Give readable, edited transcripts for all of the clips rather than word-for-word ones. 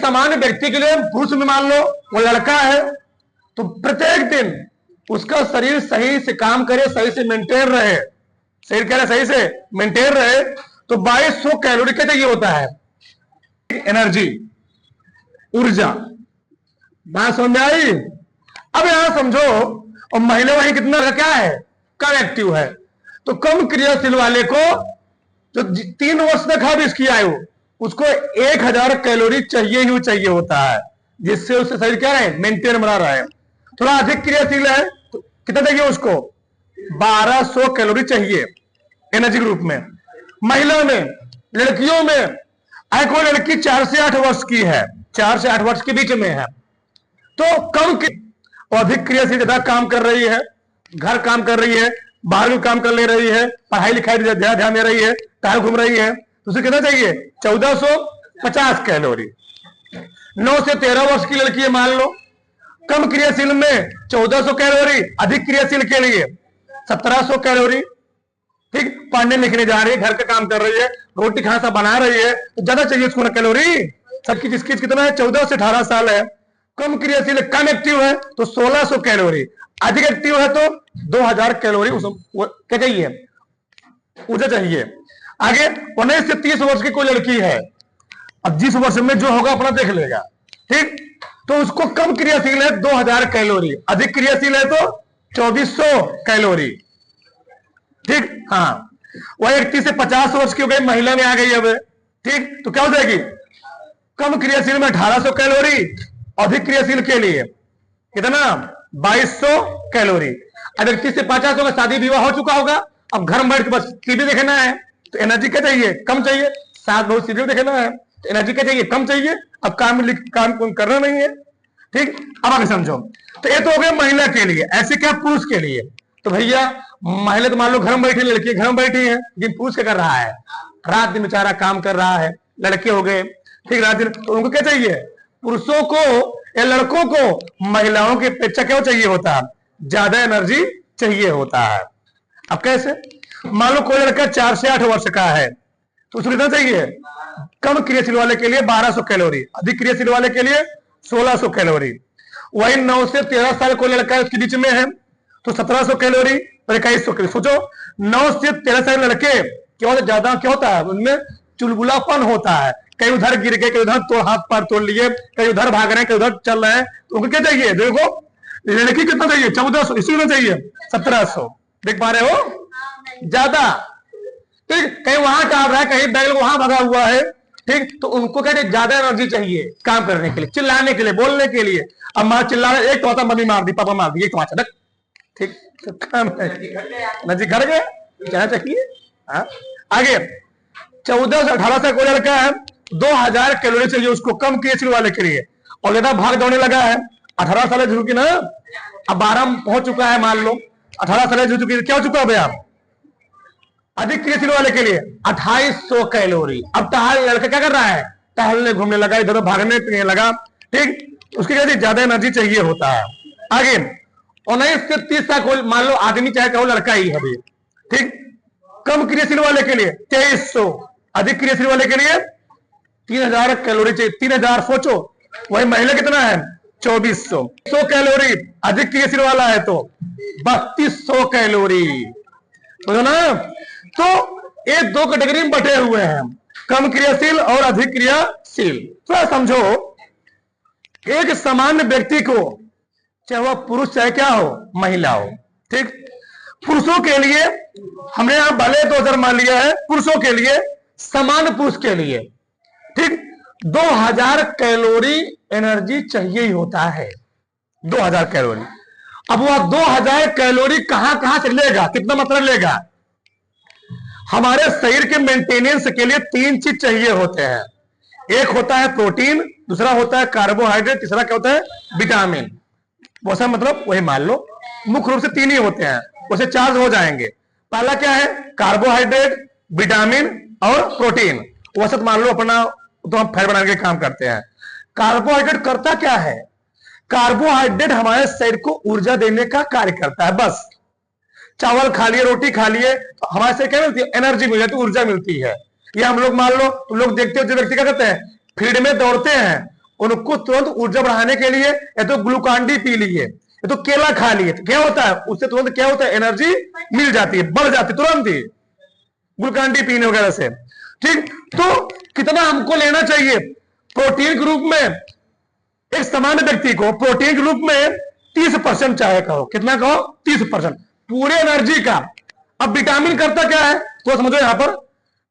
सामान्य व्यक्ति के लिए, पुरुष में मान लो वो लड़का है, तो प्रत्येक दिन उसका शरीर सही से काम करे, सही से मेंटेन रहे, शरीर कह रहे सही से मेंटेन रहे, तो 2200 कैलोरी का चाहिए होता है एनर्जी, ऊर्जा। बात समझ में आई? अब यहां समझो, और महिला वही कितना का क्या है, कम एक्टिव है, तो कम क्रियाशील वाले को जो 3 वर्ष तक है इसकी आयु, उसको 1000 कैलोरी चाहिए ही चाहिए होता है, जिससे उससे शरीर क्या रहे, मेंटेन बना रहा है। थोड़ा अधिक क्रियाशील है तो कितना चाहिए उसको, 1200 कैलोरी चाहिए एनर्जी ग्रुप में। महिला में, लड़कियों में, अगर कोई लड़की 4 से 8 वर्ष की है, 4 से 8 वर्ष के बीच में है, तो कम और अधिक क्रियाशील काम कर रही है, घर काम कर रही है, बाहर भी काम कर ले रही है, पढ़ाई लिखाई ध्यान दे रही है, टहल घूम रही है, तो उसे कितना चाहिए, 1450 कैलोरी। 9 से 13 वर्ष की लड़की है मान लो, कम क्रियाशील में 1400 कैलोरी, अधिक क्रियाशील के लिए 1700 कैलोरी। ठीक, पढ़ने लिखने जा रही है, घर का काम कर रही है, रोटी खाना बना रही है, तो ज्यादा चाहिए उसको ना कैलोरी। सबकी जिसकी कितना है, 14 से 18 साल है, कम क्रियाशील, कम एक्टिव है तो 1600 कैलोरी, अधिक एक्टिव है तो 2000 कैलोरी क्या चाहिए, ऊर्जा चाहिए। आगे 19 से 30 वर्ष की कोई लड़की है, अब जिस वर्ष में जो होगा अपना देख लेगा, ठीक, तो उसको कम क्रियाशील है 2000 कैलोरी, अधिक क्रियाशील है तो 2400 कैलोरी। ठीक, हाँ, वह 31 से 50 वर्ष की हो गई, महिला में आ गई अब, ठीक, तो क्या हो जाएगी, कम क्रियाशील में 1800 कैलोरी, अधिक क्रियाशील के लिए कितना, 2200 कैलोरी। अब 31 से 50 होगा, शादी विवाह हो चुका होगा, अब घर में बैठ के बस टीवी देखना है, तो एनर्जी क्या चाहिए, कम चाहिए। साथ बहुत सीरियल देखना है तो एनर्जी क्या चाहिए, कम चाहिए। अब काम करना नहीं है। ठीक, अब आगे समझो, तो ये तो हो गया महिला के लिए। ऐसे क्या पुरुष के लिए, तो भैया महिला तो मान लो घर में बैठी, लड़की घर में बैठी है, लेकिन पुरुष क्या कर रहा है, रात दिन बेचारा काम कर रहा है, लड़के हो गए, ठीक, रात दिन, तो उनको क्या चाहिए, पुरुषों को या लड़कों को महिलाओं की अपेक्षा क्या चाहिए होता है, ज्यादा एनर्जी चाहिए होता है। अब कैसे, मान लो कोई लड़का 4 से 8 वर्ष का है, तो उसको कितना चाहिए, कम क्रियाशील वाले के लिए 1200 कैलोरी, अधिक क्रियाशील वाले के लिए 1600 कैलोरी। वही 9 से 13 साल कोई लड़का है उसके बीच में है तो 1700 कैलोरी और 2100 कैलोरी। सोचो 9 से 13 साल लड़के क्या होता है, ज्यादा क्या होता है, उनमें चुलबुलापन होता है, कहीं उधर गिर गए, कहीं उधर हाथ पैर तोड़ लिए, कहीं उधर भाग रहे हैं, कहीं उधर चल रहे हैं, तो उनको क्या चाहिए, देखो लड़की कितना चाहिए, 1400, इसी में चाहिए 1700, देख पा रहे हो, ज्यादा। ठीक, कहीं वहां काट रहा है, कहीं बैल वहां भगा हुआ है, ठीक, तो उनको कहते हैं ज्यादा एनर्जी चाहिए काम करने के लिए, चिल्लाने के लिए, बोलने के लिए। अब मां चिल्ला रहे, एक तो मम्मी मार दी, पापा मार दी, एक तो ठीक, तो काम एनर्जी घर गए, क्या चाहिए। हाँ, आगे 14 से 18 से कोई लड़का है, 2000 कैलोरी चाहिए उसको कम क्रियाशील वाले के लिए, और ज्यादा भाग दौड़ने लगा है, 18 साल हो चुकी ना, अब 12 पहुंच चुका है, मान लो 18 साल हो चुकी है, क्या हो चुका है भैया, अधिक क्रियाशील वाले के लिए 2800 कैलोरी। अब टहल, लड़का क्या कर रहा है, टहलने घूमने लगा, इधर भागने लगा, ठीक, उसके लिए ज्यादा एनर्जी चाहिए होता है। आगे 19 से 30 तक मान लो आदमी चाहे कहो लड़का ही है, ठीक, कम क्रियाशील वाले के लिए 2300, अधिक क्रियाशील वाले के लिए 3000 कैलोरी चाहिए, 3000 सोचो। वही महिला कितना है, 2400 कैलोरी, अधिक क्रियाशील वाला है तो 3200 कैलोरी, बोलो ना। तो ये 2 कैटेगरी में बटे हुए हैं, कम क्रियाशील और अधिक क्रियाशील। थोड़ा समझो, एक सामान्य व्यक्ति को, चाहे वह पुरुष चाहे क्या हो, महिला हो, ठीक, पुरुषों के लिए हमने यहां भले 2000 मान लिया है, पुरुषों के लिए, सामान्य पुरुष के लिए, ठीक, 2000 कैलोरी एनर्जी चाहिए ही होता है, 2000 कैलोरी। अब वह 2000 कैलोरी कहां से लेगा, कितना मात्रा लेगा, हमारे शरीर के मेंटेनेंस के लिए 3 चीज चाहिए होते हैं। एक होता है प्रोटीन, दूसरा होता है कार्बोहाइड्रेट, तीसरा क्या होता है, विटामिन। वैसा मतलब वही मान लो मुख्य रूप से 3 ही होते हैं, उसे 4 हो जाएंगे। पहला क्या है, कार्बोहाइड्रेट, विटामिन और प्रोटीन। वैसे मान लो अपना तो हम फैट बनाने के काम करते हैं। कार्बोहाइड्रेट करता क्या है, कार्बोहाइड्रेट हमारे शरीर को ऊर्जा देने का कार्य करता है। बस चावल खा लिए, रोटी खा लिए, तो हमारे से क्या मिलती है, एनर्जी मिल जाती है, ऊर्जा मिलती है। ये हम लोग मान लो, तुम लोग देखते हो जो व्यक्ति क्या करते हैं, फील्ड में दौड़ते हैं, उनको तुरंत ऊर्जा बढ़ाने के लिए या तो ग्लूकान डी पी लिए या तो केला खा लिए, तो क्या होता है उससे तुरंत क्या होता है, एनर्जी मिल जाती है, बढ़ जाती है तुरंत ही ग्लूकान डी पीने वगैरह से। ठीक, तो कितना हमको लेना चाहिए प्रोटीन के रूप में? एक सामान्य व्यक्ति को प्रोटीन के रूप में 30% चाहे कहो, कितना कहो, 30% पूरे एनर्जी का। अब विटामिन करता क्या है तो समझो, यहां पर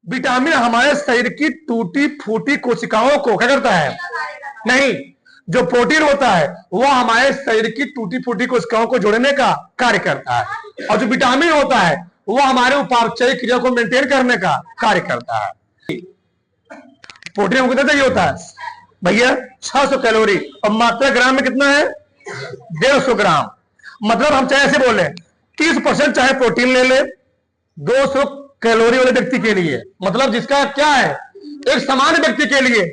विटामिन हमारे शरीर की टूटी फूटी कोशिकाओं को क्या करता है, नहीं, जो प्रोटीन होता है वो हमारे शरीर की टूटी फूटी कोशिकाओं को जोड़ने का कार्य करता है, और जो विटामिन होता है वो हमारे उपापचय क्रिया को मेंटेन करने का कार्य करता है। प्रोटीन हमको कितना चाहिए होता है भैया, 600 कैलोरी, और मात्रा ग्राम में कितना है, 150 ग्राम। मतलब हम चाहे ऐसे बोले 30% चाहे प्रोटीन ले ले 200 कैलोरी वाले व्यक्ति के लिए, मतलब जिसका क्या है, एक सामान्य व्यक्ति के लिए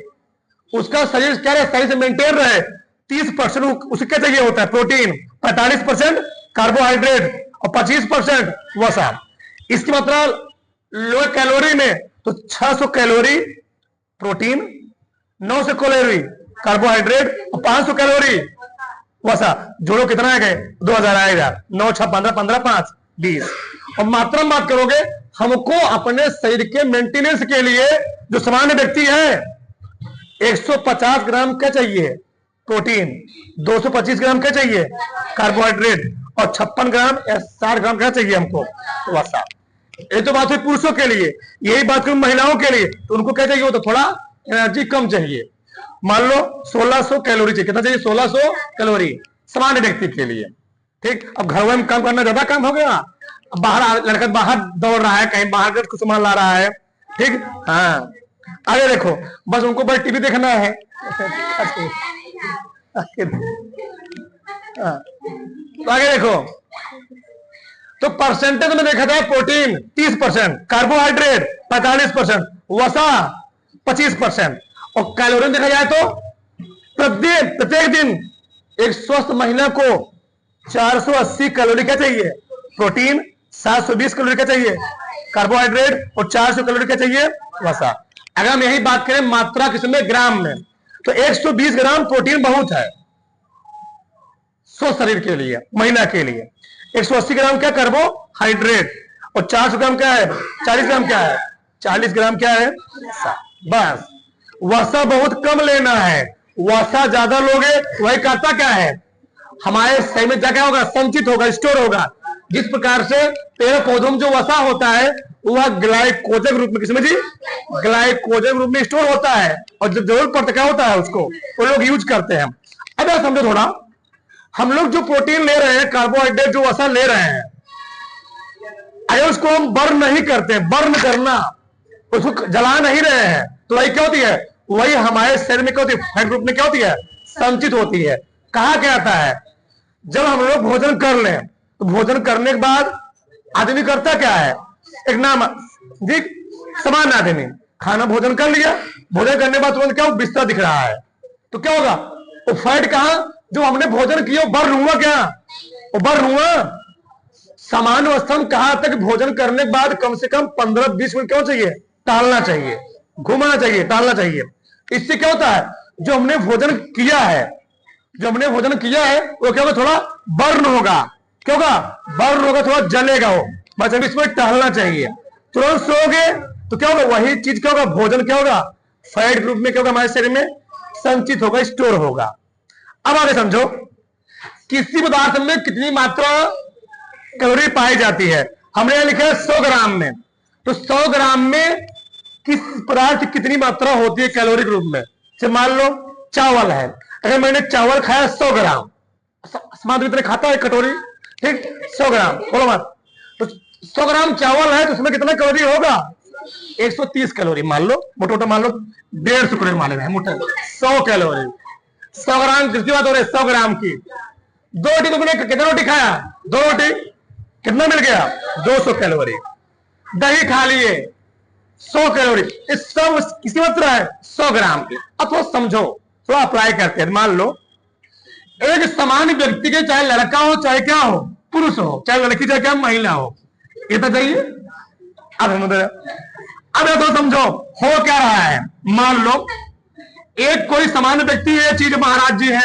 उसका शरीर क्या रहे, शरीर से मेंटेन रहे, 30% उसे क्या चाहिए होता है प्रोटीन, 45% कार्बोहाइड्रेट और 25% वसा। इसकी मात्रा लो कैलोरी में तो 600 कैलोरी प्रोटीन, 900 कैलोरी कार्बोहाइड्रेट और 500 कैलोरी वसा। जोड़ो कितना आ गए, 2000 आएगा, 9 6 15 15 5 20। और मात्रा में बात करोगे, हमको अपने शरीर के मेंटेनेंस के लिए जो सामान्य व्यक्ति है 150 ग्राम क्या चाहिए प्रोटीन, 225 ग्राम क्या चाहिए कार्बोहाइड्रेट और 56 ग्राम या 60 ग्राम क्या चाहिए हमको वसा। ये तो बात हुई पुरुषों के लिए, यही बात करूं महिलाओं के लिए, तो उनको क्या चाहिए, तो थोड़ा एनर्जी कम चाहिए। मान लो 1600 कैलोरी चाहिए, कितना चाहिए, 1600 कैलोरी सामान्य व्यक्ति के लिए। ठीक, अब घर में काम करना ज्यादा काम हो गया, अब बाहर लड़का बाहर दौड़ रहा है, कहीं बाहर का कुछ सामान ला रहा है। ठीक, हाँ, आगे देखो, बस उनको बस टीवी देखना है। तो आगे देखो, तो परसेंटेज में देखा जाए प्रोटीन 30%, कार्बोहाइड्रेट 45%, वसा 25%, और कैलोरी देखा जाए तो प्रत्येक दिन एक स्वस्थ महिला को 480 कैलोरी क्या चाहिए प्रोटीन, 720 कैलोरी क्या चाहिए कार्बोहाइड्रेट और 400 कैलोरी क्या चाहिए वसा। अगर हम यही बात करें मात्रा किसमें, ग्राम में, तो 120 ग्राम प्रोटीन बहुत है स्वस्थ शरीर के लिए, महिला के लिए। 180 ग्राम क्या कार्बोहाइड्रेट और 400 ग्राम क्या है, 40 ग्राम क्या है, 40 ग्राम क्या है वसा। बस वसा बहुत कम लेना है, वसा ज्यादा लोगे वही करता क्या है, हमारे शरीर में क्या होगा, संचित होगा, स्टोर होगा। जिस प्रकार से पेड़ पौधों में जो वसा होता है वह ग्लाइकोजन रूप में, किसमें जी, ग्लाइकोजन रूप में स्टोर होता है, और जब जरूरत पड़ता क्या होता है उसको वो लोग यूज करते हैं। अब समझो थोड़ा, हम लोग जो प्रोटीन ले रहे हैं, कार्बोहाइड्रेट जो वसा ले रहे हैं, अगर उसको हम बर्न नहीं करते, बर्न करना, उसको जला नहीं रहे हैं, तो वही क्या होती है, वही हमारे शरीर में क्या होती है, फैट ग्रुप में क्या होती है, संचित होती है। कहा क्या आता है, जब हम लोग भोजन कर लें तो भोजन करने के बाद आदमी करता क्या है, एक नाम जी समान आदमी खाना भोजन कर लिया, भोजन करने के बाद तुरंत क्या बिस्तर दिख रहा है, तो क्या होगा, वो फैट कहा जो हमने भोजन किया बर्न हुआ, क्या वो बर्न हुआ। सामान्य अवस्था में कहा तक भोजन करने के बाद कम से कम 15-20 मिनट क्यों चाहिए, टहलना चाहिए, घूमना चाहिए, टहलना चाहिए। इससे क्या होता है, जो हमने भोजन किया है, जो हमने भोजन किया है वो क्या होगा, थोड़ा बर्न होगा, क्या होगा, बर्न होगा, थोड़ा जलेगा वो, बस अब इसमें टहलना चाहिए। तुरंत सोओगे तो क्या होगा, वही चीज क्या होगा, भोजन क्या होगा, फैट ग्रुप में क्या होगा, हमारे शरीर में संचित होगा, स्टोर होगा। अब आगे समझो, किसी पदार्थ में कितनी मात्रा कैलोरी पाई जाती है, हमने यहां लिखा है 100 ग्राम में, तो 100 ग्राम में किस पदार्थ की कितनी मात्रा होती है कैलोरी के रूप में। जैसे मान लो चावल है, अगर मैंने चावल खाया 100 ग्राम, समाज इतने खाता है कटोरी, ठीक, 100 ग्राम, बोलो मत, तो 100 ग्राम चावल है तो उसमें कितना कैलोरी होगा, 130 कैलोरी मान लो, मोटा मान लो 150 कैलोरी मान रहे हैं, मोटा 100 कैलोरी, 100 ग्राम किसकी बात हो रही है, 100 ग्राम की। 2 रोटी तुमने कितना रोटी खाया, 2 रोटी, कितना मिल गया 200 कैलोरी। दही खा लिए 100 कैलोरी, इस सब किसी मात्रा है 100 ग्राम की। अब थोड़ा समझो, थोड़ा अप्लाई करते हैं। मान लो एक सामान्य व्यक्ति के, चाहे लड़का हो चाहे क्या हो, पुरुष हो चाहे लड़की चाहे क्या महिला हो, ये तो चाहिए। अब तो समझो हो क्या रहा है, मान लो एक कोई सामान्य व्यक्ति ये चीज महाराज जी है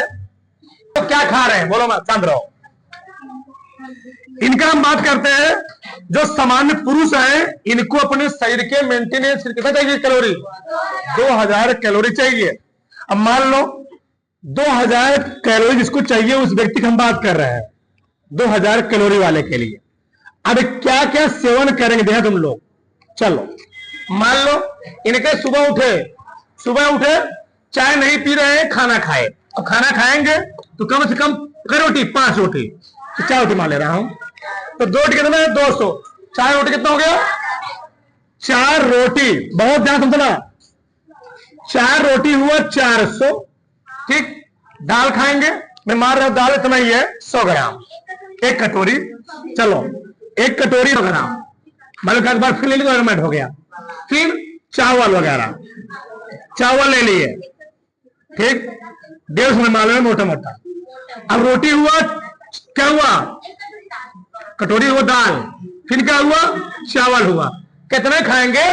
तो क्या खा रहे हैं, बोलो मत, शांत रहो। इनका हम बात करते हैं जो सामान्य पुरुष है, इनको अपने शरीर के मेंटेनेंस कितना चाहिए, कैलोरी 2000 कैलोरी चाहिए। अब मान लो 2000 कैलोरी जिसको चाहिए उस व्यक्ति की हम बात कर रहे हैं, 2000 कैलोरी वाले के लिए अब क्या क्या सेवन करेंगे देखा तुम लोग। चलो मान लो इनके सुबह उठे चाय नहीं पी रहे हैं, खाना खाए। अब खाना खाएंगे तो कम से कम रोटी 5 रोटी, तो 4 रोटी मान ले रहा हूं, तो 2 रोटी कितना है 200, 4 रोटी कितना हो गया 4 रोटी, बहुत ध्यान समझना, 4 रोटी हुआ 400। ठीक, दाल खाएंगे, मैं मार रहा हूं दाल इतना ही है 100 ग्राम, 1 कटोरी, चलो 1 कटोरी 100 ग्राम, मतलब एक बार फिर ले लिया हो गया। फिर चावल वगैरह, चावल ले लिए, ठीक 150 मान लो मोटा मोटा। अब रोटी हुआ, क्या हुआ कटोरी हुआ दाल, फिर क्या हुआ चावल हुआ, कितने खाएंगे,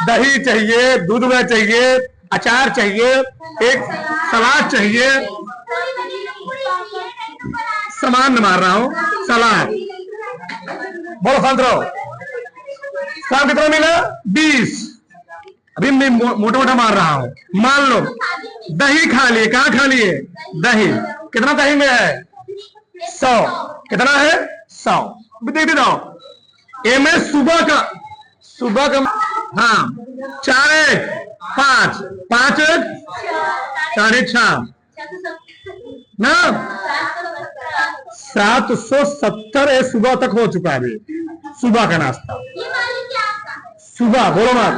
दही चाहिए, दूध में चाहिए, अचार चाहिए, एक सलाद चाहिए, सामान मार रहा हूं सलाद, बोलो शांत रहो। सलाद कितना मिला 20, अभी मैं मोटा मोटा मार रहा हूं। मान लो दही खा लिए, कहां खा लिए दही, कितना दही में है 100, कितना है 100, देख दे रहा ये में सुबह का हाँ 4 5 5 6.5 ना 770 सुबह तक हो चुका है अभी सुबह का नाश्ता, सुबह बोलो मत,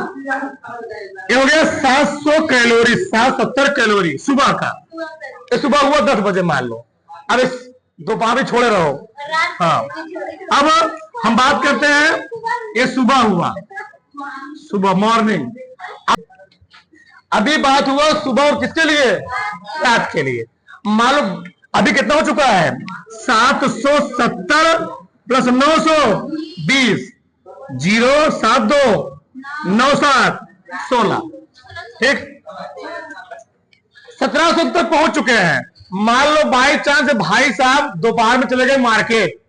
ये हो गया 700 कैलोरी, 770 कैलोरी सुबह का। ये सुबह हुआ 10 बजे मान लो, अब इस दोपहर में छोड़े रहो। हाँ अब हम बात करते हैं ये सुबह हुआ, सुबह मॉर्निंग। अभी बात हुआ सुबह और किसके लिए, रात के लिए। मान लो अभी कितना हो चुका है 770 प्लस 920 072 97 16, ठीक 1700 तक पहुंच चुके हैं। मान लो बाई चांस भाई साहब दोपहर में चले गए मार्केट,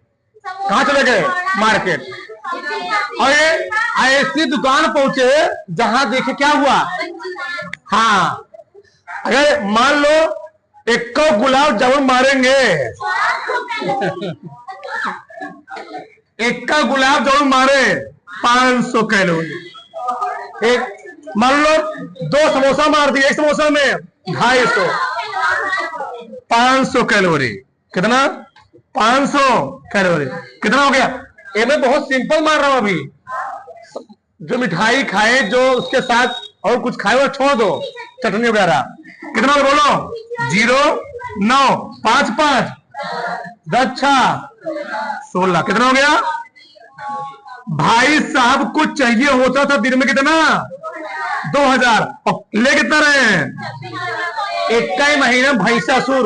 कहां चले गए मार्केट, और ये ऐसी दुकान पहुंचे जहां देखे क्या हुआ, हाँ अगर मान लो 1 गुलाब जामुन मारेंगे 1 गुलाब जामुन मारे 500 कैलोरी, एक मान लो 2 समोसा मार दिए, 1 समोसा में 250, 500 कैलोरी, कितना 500 कैलोरी, कितना हो गया। ये मैं बहुत सिंपल मार रहा हूं अभी, जो मिठाई खाए जो उसके साथ और कुछ खाए और छोड़ दो चटनी वगैरह, कितना बोलो 0 9 5 5 10 16, कितना हो गया। भाई साहब को चाहिए होता था दिन में कितना 2000, ले कितना रहे हैं 1 ही महीना भैंसासुर